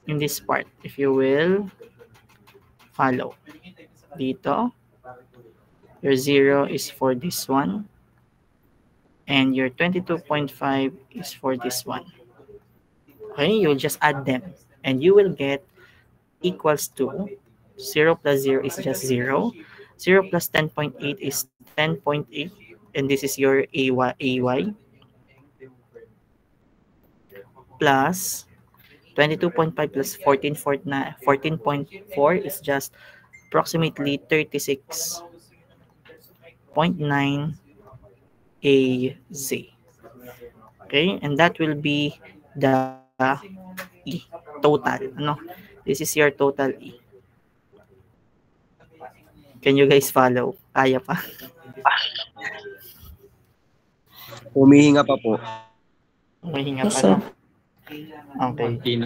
in this part, if you will follow. Dito, your 0 is for this one, and your 22.5 is for this one. Okay, you'll just add them, and you will get equals to 0 plus 0 is just 0. 0 plus 10.8 is 10.8, and this is your AY plus 22.5 plus 14.4 is just approximately 36.9 AZ. Okay, and that will be the E total. Ano? This is your total E. Can you guys follow? Kaya pa? Humihinga pa po. Mahinga pa, no? Okay.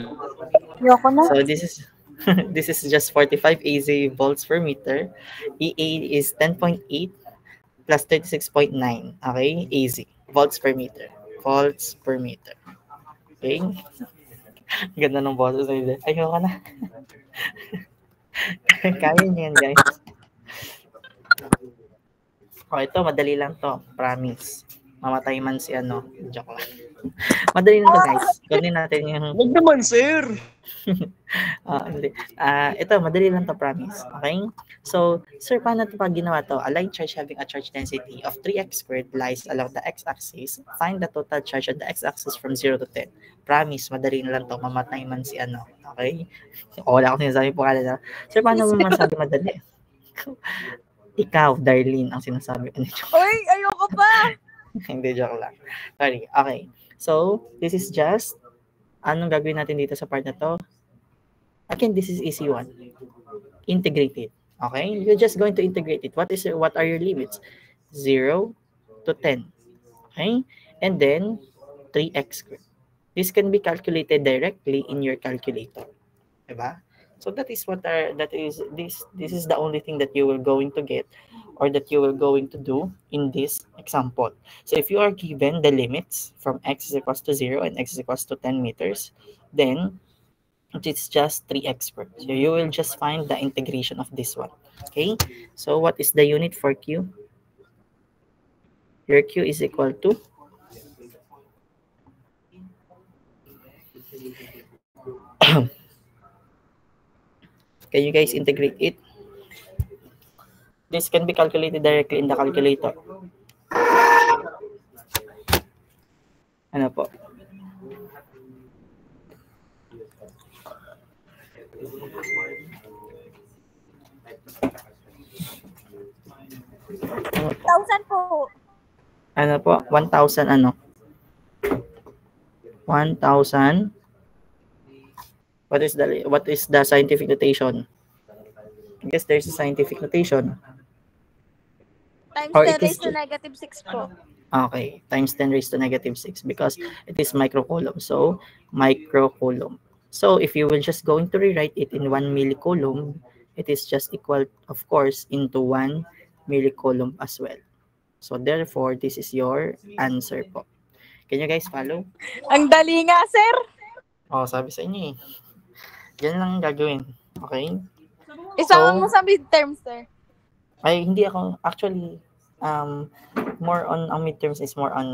Ayoko na. So this is this is just 45 AZ volts per meter. EA is 10.8 plus 36.9. Okay? AZ. Volts per meter. Volts per meter. Okay? Ganda ng boses nila. Ayoko na. Kaya niyan, guys. Oh, ito, madali lang to. Promise. Mamatay man si ano. Joke lang. Madali lang to, guys. Kunin natin yung... Huwag naman, sir! Hindi. Ito, madali lang to, promise. Okay? So, sir, paano ito pag ginawa to? A line charge having a charge density of 3x squared lies along the x-axis. Find the total charge on the x-axis from 0 to 10. Promise, madali lang to. Mamatay man si ano. Okay? O, wala akong sinasabi po kanina. Sir, paano mo masabi madali? Ikaw, Darlene, ang sinasabi ko. Uy, ayoko pa. Hindi, joke lang. Sorry. Okay. So, this is just, anong gagawin natin dito sa part na to? Again, this is easy one. Integrate it. Okay? You're just going to integrate it. What are your limits? 0 to 10. Okay? And then, 3x squared. This can be calculated directly in your calculator. Diba? So that is this is the only thing that you will going to get or that you will going to do in this example. So if you are given the limits from x is equals to 0 and x is equals to 10 meters, then it's just 3x squared. So you will just find the integration of this one. Okay? So what is the unit for Q? Your Q is equal to can you guys integrate it? This can be calculated directly in the calculator. Ano po? $1,000 po. Ano po? 1,000 ano? 1,000. What is the scientific notation? I guess there's a scientific notation. Times Or 10 it is raised to negative 6 po. Okay, times 10 raised to negative 6 because it is microcoulomb. So, microcoulomb. So, if you will just going to rewrite it in 1 millicoulomb, it is just equal, of course, into 1 millicoulomb as well. So, therefore, this is your answer po. Can you guys follow? Ang dali nga, sir. Oh, sabi sa inyo eh. Yan lang gagawin. Okay? Isama mo sa midterm, sir. Ay, hindi ako. Actually, more on ang midterms is more on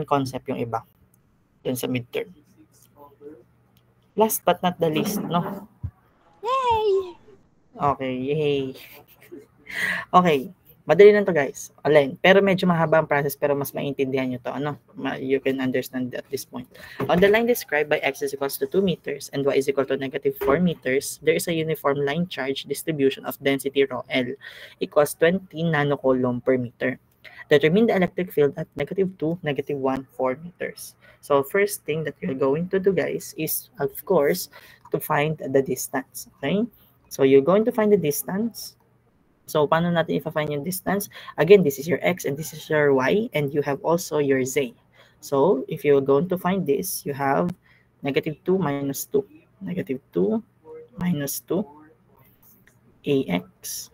concept yung iba. Yun sa midterm. Last but not the least, no? Yay! Okay, yay. Okay, madali lang to guys. Alin, pero medyo mahaba ang process pero mas maintindihan nyo to. Ano? You can understand at this point. On the line described by x is equals to 2 meters and y is equal to negative 4 meters, there is a uniform line charge distribution of density rho L equals 20 nanocoulomb per meter. Determine the electric field at negative 2, negative 1, 4 meters. So first thing that you're going to do guys is, of course, to find the distance. Okay? So you're going to find the distance. So, paano natin i-find yung distance? Again, this is your x and this is your y and you have also your z. So, if you're going to find this, you have negative 2 minus 2. Negative 2 minus 2 ax.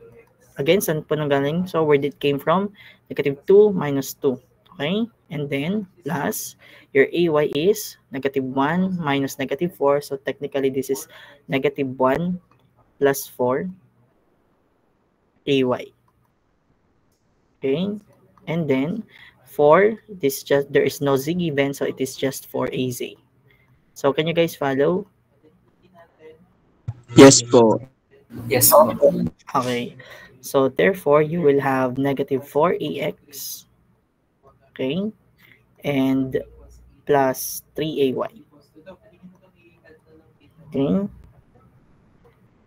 Again, saan po nang galing? So, where did it came from? Negative 2 minus 2. Okay? And then, plus, your AY is negative 1 minus negative 4. So, technically, this is negative 1 plus 4 AY. Okay? And then, for this just, there is no Z given, so it is just for AZ. So, can you guys follow? Yes po. Yes po. Okay. So, therefore, you will have negative 4AX. Okay? And plus 3AY. Okay?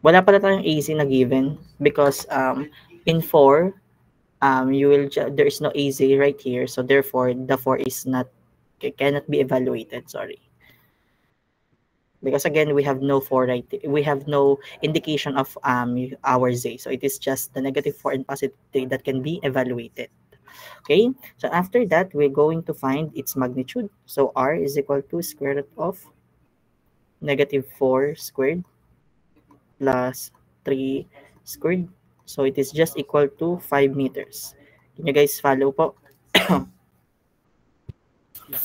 Wala pala tayong AZ na given because in 4, there is no AZ right here. So, therefore, the 4 is not, cannot be evaluated. Sorry. Because again, we have no 4 right, we have no indication of our Z. So it is just the negative 4 and positive 3 that can be evaluated. Okay, so after that, we're going to find its magnitude. So R is equal to square root of negative 4 squared plus 3 squared. So it is just equal to 5 meters. Can you guys follow po?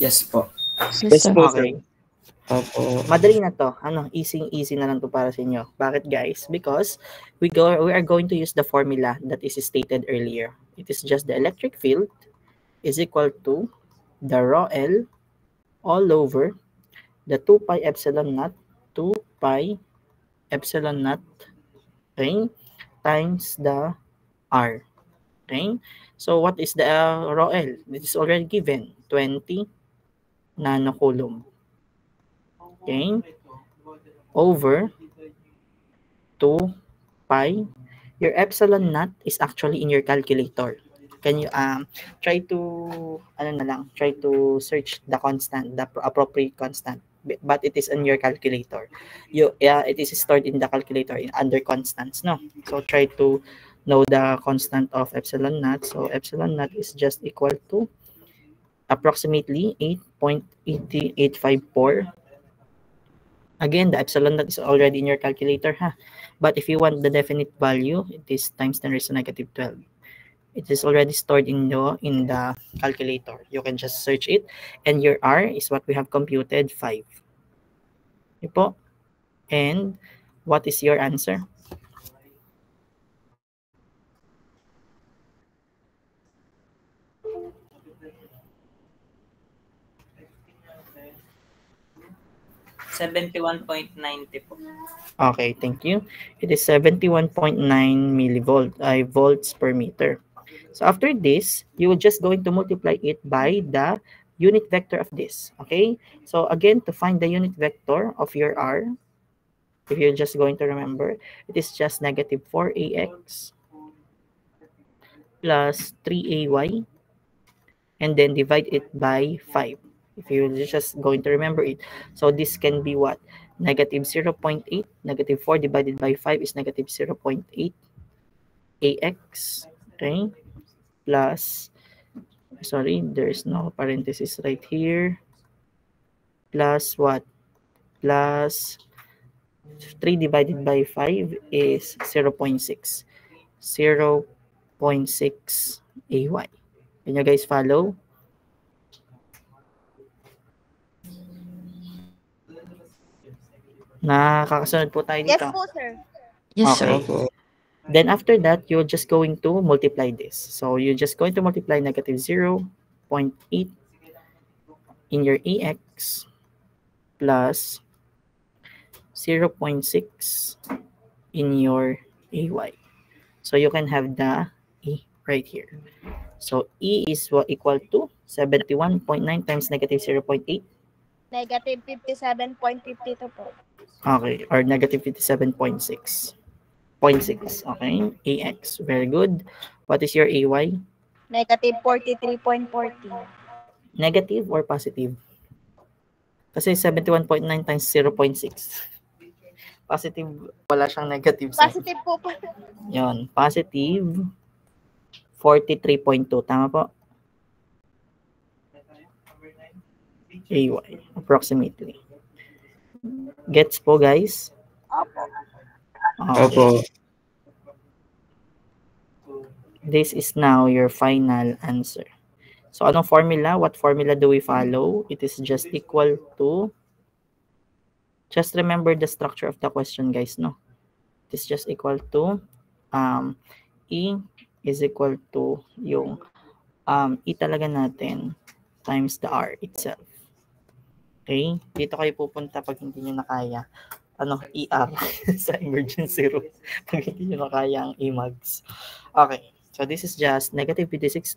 Yes po. Yes po, sir. Okay. Opo. Madali na to. Easy na lang to para sa inyo. Bakit guys? Because we are going to use the formula that is stated earlier. It is just the electric field is equal to the rho L all over the 2 pi epsilon naught 2 pi epsilon naught, okay, times the R. Okay? So what is the rho L? This is already given, 20 nanocoulomb. Okay, over 2 pi. Your epsilon naught is actually in your calculator. Can you try to search the constant, the appropriate constant, but it is in your calculator. It is stored in the calculator under constants, no? So try to know the constant of epsilon naught. So epsilon naught is just equal to approximately 8.8854. Again, the epsilon that is already in your calculator, but if you want the definite value, it is times 10 raised to negative 12. It is already stored in the calculator. You can just search it, and your R is what we have computed, 5. Okay po? And what is your answer? $71.90 po. Okay, thank you. It is 71.9 volts per meter. So after this, you will just going to multiply it by the unit vector of this. Okay? So again, to find the unit vector of your R, if you're just going to remember, it is just negative 4AX plus 3AY, and then divide it by 5. If you're just going to remember it. So this can be what? Negative 0.8. Negative 4 divided by 5 is negative 0.8 AX. Okay? Plus, sorry, there's no parenthesis right here. Plus what? Plus 3 divided by 5 is 0.6. 0.6 AY. Can you guys follow? Nakakasunod po tayo Yes dito. po, sir. Yes, Okay. sir. Then after that, you're just going to multiply this. So you're just going to multiply negative 0.8 in your AX plus 0.6 in your AY. So you can have the E right here. So E is what equal to 71.9 times negative 0.8. Negative 57.52 po. Okay, or negative 57.6. 0.6. Okay, AX. Very good. What is your AY? Negative 43.40. Negative or positive? Kasi 71.9 times 0.6. Positive, wala siyang negative sign. Positive po po. Yun, positive 43.2. Tama po? AY, approximately. Gets po, guys? Opo. Opo. This is now your final answer. So, anong formula? What formula do we follow? It is just equal to, just remember the structure of the question, guys, no? It is just equal to, E is equal to yung E talaga natin times the R itself. Okay? Dito kayo pupunta pag hindi nyo na kaya. ER sa emergency room pag hindi nyo na kaya ang EMAGS. Okay. So, this is just negative 56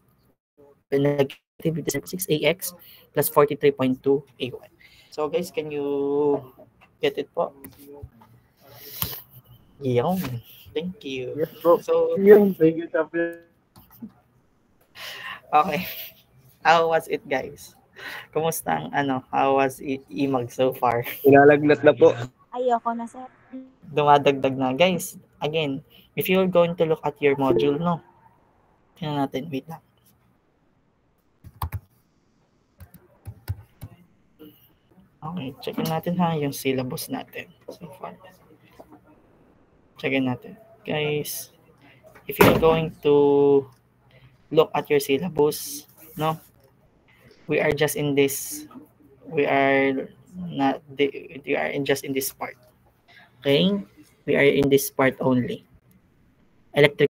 AX plus 43.2 AY. So, guys, can you get it po? Yun. Thank you. Yes, bro. So, Thank you, Chaplain. okay. How was it, guys? Kumusta ang how was EMAG so far? Nilalagnat na po. Ayoko na, sir. Dumadagdag na. Guys, again, if you're going to look at your module, no? Tingnan natin, wait lang. Okay, checkin natin ha, yung syllabus natin so far. Checkin natin. Guys, if you're going to look at your syllabus, no? We are just in this, we are just in this part. Okay? We are in this part only. Electric